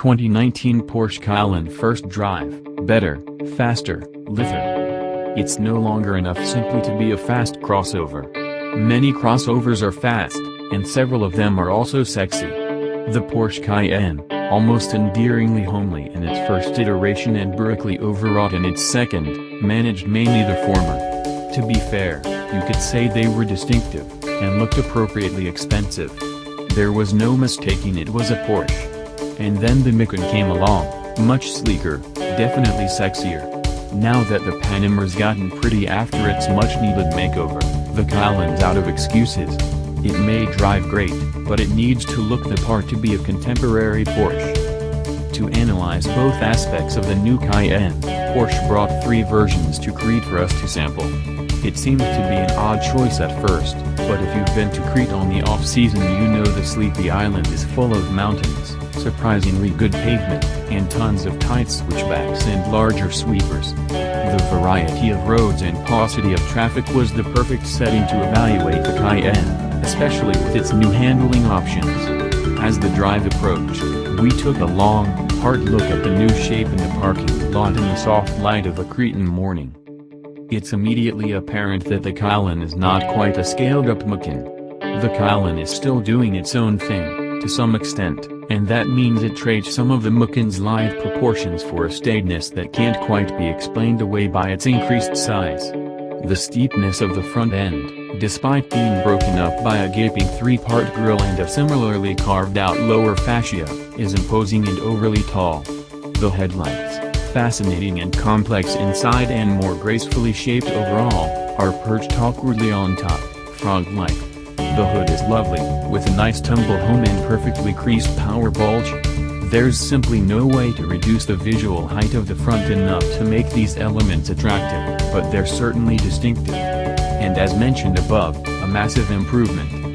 2019 Porsche Cayenne first drive, better, faster, Lither. It's no longer enough simply to be a fast crossover. Many crossovers are fast, and several of them are also sexy. The Porsche Cayenne, almost endearingly homely in its first iteration and baroquely overwrought in its second, managed mainly the former. To be fair, you could say they were distinctive, and looked appropriately expensive. There was no mistaking it was a Porsche. And then the Macan came along, much sleeker, definitely sexier. Now that the Panamera's gotten pretty after its much-needed makeover, the Cayenne's out of excuses. It may drive great, but it needs to look the part to be a contemporary Porsche. To analyze both aspects of the new Cayenne, Porsche brought 3 versions to Crete for us to sample. It seems to be an odd choice at first, but if you've been to Crete on the off-season you know the sleepy island is full of mountains, surprisingly good pavement, and tons of tight switchbacks and larger sweepers. The variety of roads and paucity of traffic was the perfect setting to evaluate the Cayenne, especially with its new handling options. As the drive approached, we took a long, hard look at the new shape in the parking lot in the soft light of a Cretan morning. It's immediately apparent that the Cayenne is not quite a scaled-up Macan. The Cayenne is still doing its own thing, to some extent, and that means it trades some of the Macan's lithe proportions for a staidness that can't quite be explained away by its increased size. The steepness of the front end, despite being broken up by a gaping 3-part grille and a similarly carved-out lower fascia, is imposing and overly tall. The headlights, fascinating and complex inside and more gracefully shaped overall, are perched awkwardly on top, frog-like. The hood is lovely, with a nice tumble home and perfectly creased power bulge. There's simply no way to reduce the visual height of the front enough to make these elements attractive, but they're certainly distinctive. And as mentioned above, a massive improvement.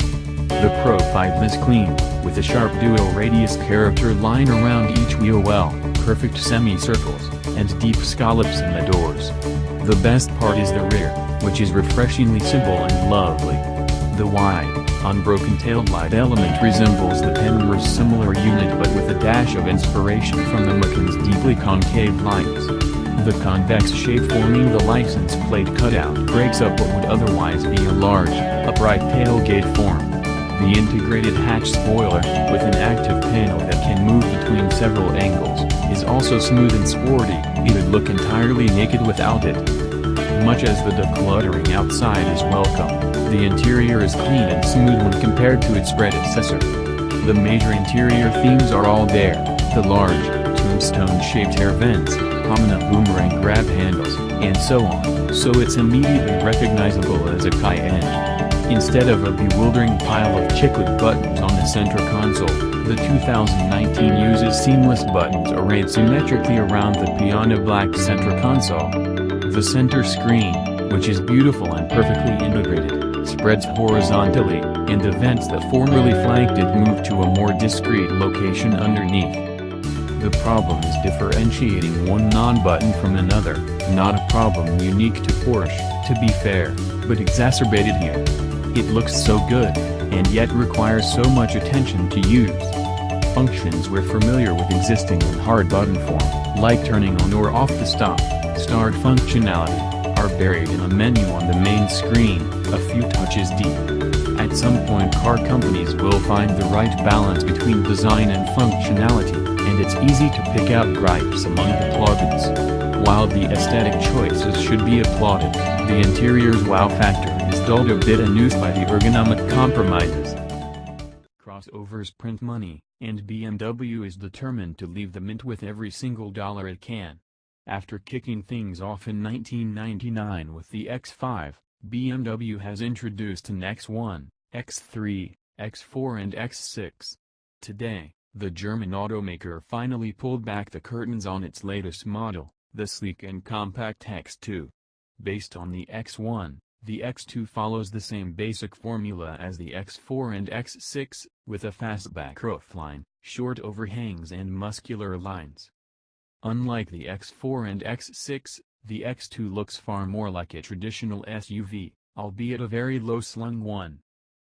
The profile is clean, with a sharp dual radius character line around each wheel well, perfect semicircles, and deep scallops in the doors. The best part is the rear, which is refreshingly simple and lovely. The wide, unbroken taillight element resembles the Panamera's similar unit but with a dash of inspiration from the Macan's deeply concave lights. The convex shape forming the license plate cutout breaks up what would otherwise be a large, upright tailgate form. The integrated hatch spoiler, with an active panel that can move between several angles, is also smooth and sporty. It'd look entirely naked without it. Much as the decluttering outside is welcome, the interior is clean and smooth when compared to its predecessor. The major interior themes are all there, the large, tombstone-shaped air vents, prominent boomerang grab handles, and so on, so it's immediately recognizable as a Cayenne. Instead of a bewildering pile of chiclet buttons on the center console, the 2019 uses seamless buttons arrayed symmetrically around the piano black center console. The center screen, which is beautiful and perfectly integrated, spreads horizontally, and the vents that formerly flanked it move to a more discreet location underneath. The problem is differentiating one non-button from another, not a problem unique to Porsche, to be fair, but exacerbated here. It looks so good, and yet requires so much attention to use. Functions we're familiar with existing in hard button form, like turning on or off the start functionality, are buried in a menu on the main screen, a few touches deep. At some point car companies will find the right balance between design and functionality, and it's easy to pick out gripes among the plugins. While the aesthetic choices should be applauded, the interior's wow factor is dulled a bit amused by the ergonomic compromises. Crossovers print money, and BMW is determined to leave the mint with every single dollar it can. After kicking things off in 1999 with the X5, BMW has introduced an X1, X3, X4 and X6. Today, the German automaker finally pulled back the curtains on its latest model, the sleek and compact X2. Based on the X1, the X2 follows the same basic formula as the X4 and X6, with a fastback roofline, short overhangs and muscular lines. Unlike the X4 and X6, the X2 looks far more like a traditional SUV, albeit a very low-slung one.